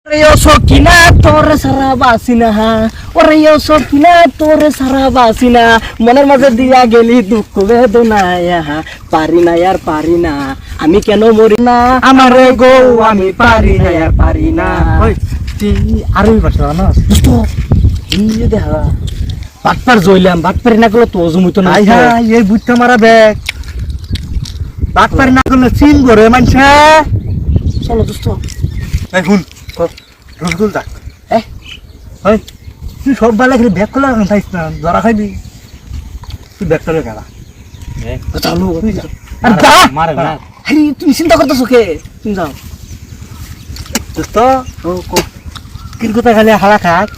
Yo sokina তোরে সারা বাসিনা ওরে yo sokina তোরে সারা বাসিনা মনের মাঝে দিয়া গেলি দুঃখ বেদনা পারি না আর পারি না আমি কেন মরি না আমারে গো আমি পারি না আর পারি না ওই তুই আরবি ভাষা না দোস্ত এই দেখা বাটপার জইলাম বাটপারি না করলে তো জমুতো না এই বুঝতে মারা ব্যাগ বাটপারি না করলে চিন করে মানছে চলো দোস্ত এই শুন রসগুল দেখ ওই তুই সব বেলা করে ব্যাগ খোলা খাইস না ধরা খাইবি তুই ব্যাগ করে গেলা চলো তুই যা আর যা মারে না আরে তুমি চিন্তা করতেছো কে তুমি যাও দোস্ত কির কথা খালি হালা খাক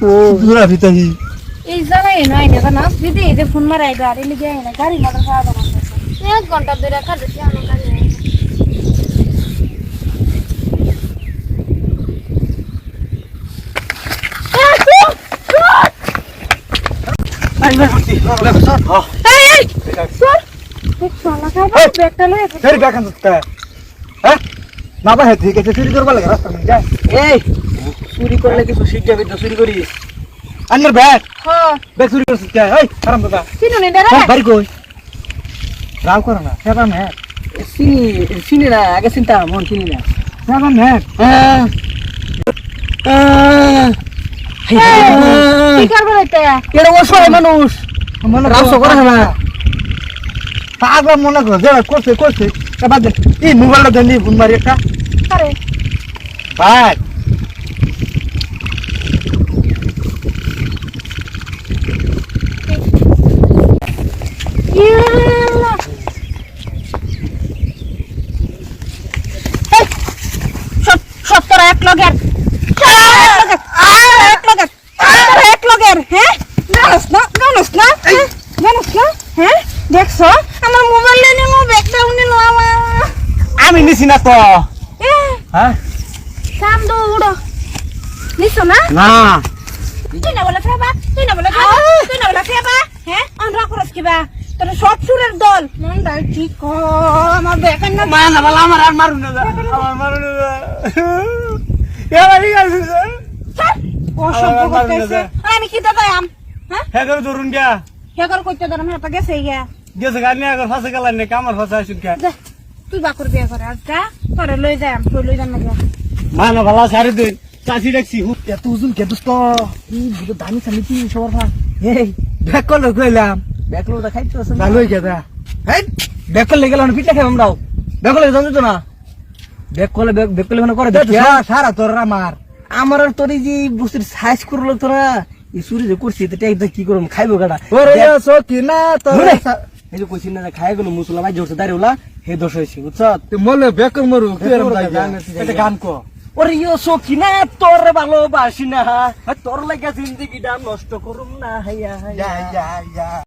ও দূরা ভিতরি এই জায়গায় নয় না না দিদি এই যে ফোন মারাই গাড়ি লিগে না গাড়ি মোটর খাওয়া দাও 1 ঘন্টা ধরে কাটছি আমি গাড়ি আই না করতি সর এই সর দেখছো না খাইবা ব্যাগটা লয়ে ফের ব্যাগ আনতে হ্যাঁ না বা ঠিক আছে চুরি করবা লাগে রাস্তা মধ্যে যা এই চুরি করলে কিছু শিখে যাবে চুরি করিস আন্নার ব্যাগ হ্যাঁ ব্যাগ চুরি করছিস কে এই আরাম দাদা চিনো নি দাঁড়া বাড়ি কই রাও করো না সেবা মে চিনি চিনি না আগে চিন্তা মন চিনি না সেবা মে কি করব এটা এটা অসহায় মানুষ মনে রামসো করে না পাগলা মনে করো যে করছে এবার দেখ এই মোবাইলটা দেন ফোন মারি একটা আরে ভাই ইয়া সত্তর এক লগের এক লগের হ্যাঁ জানোস না হ্যাঁ দেখছো আমার মোবাইল নিয়ে নিলো ব্যাগটা নিলো আমার আমি নিছি না তো হ্যাঁ সাম দো উড়ো নিছো না না তুই না বলে ফেবা হ্যাঁ আমরা করস কিবা তোর সব সুরের দল মন দাই ঠিক আমার ব্যাগ না মা না বলা আমার আর মারুন না আমার মারুন না এবার ঠিক আছে অসভ্য করতেছে আমি কি দাদা আম হ্যাঁ হ্যাঁ করে ধরুন গা হেগর কইতে দাম হেটা গেছে গিয়া গেছে গাড়ি নিয়ে আগর ফাঁসে গেলেন না কামার ফাঁসে আসুন কে যা তুই বাকর বিয়া করে আজটা তোরে লই যাম তুই লই যাম না গিয়া মা না ভালো সারি দিন চাষি দেখছি এত ওজন কে দোস্ত এই দুটো দামি সামি কি সবার ভাগ এই ব্যাগ করলে কইলাম ব্যাকলোটা খাইতে আছে না ভালোই গেছে এই ব্যাকল লেগে গেল পিঠা খাই আমরাও ব্যাকল লেগে জানো তো না ব্যাকল মানে করে দেখ সারা তোর আমার আমার আর তোর এই যে বস্তুর সাইজ করলো তোরা এই চুরি যে করছি এটা কি করব খাইবো গাড়া ওরে সকিনা তোর এই যে কইছি না খাই গেল মুসলা ভাই জোরছে দাঁড়িয়ে হে দোষ হয়েছে বুঝছ মলে ব্যাগ কর মরু কি এরম এটা গান কো ওরে ইয়ো সকিনা তোর ভালোবাসি না তোর লাগা জিন্দগিটা নষ্ট করুম না হাইয়া যা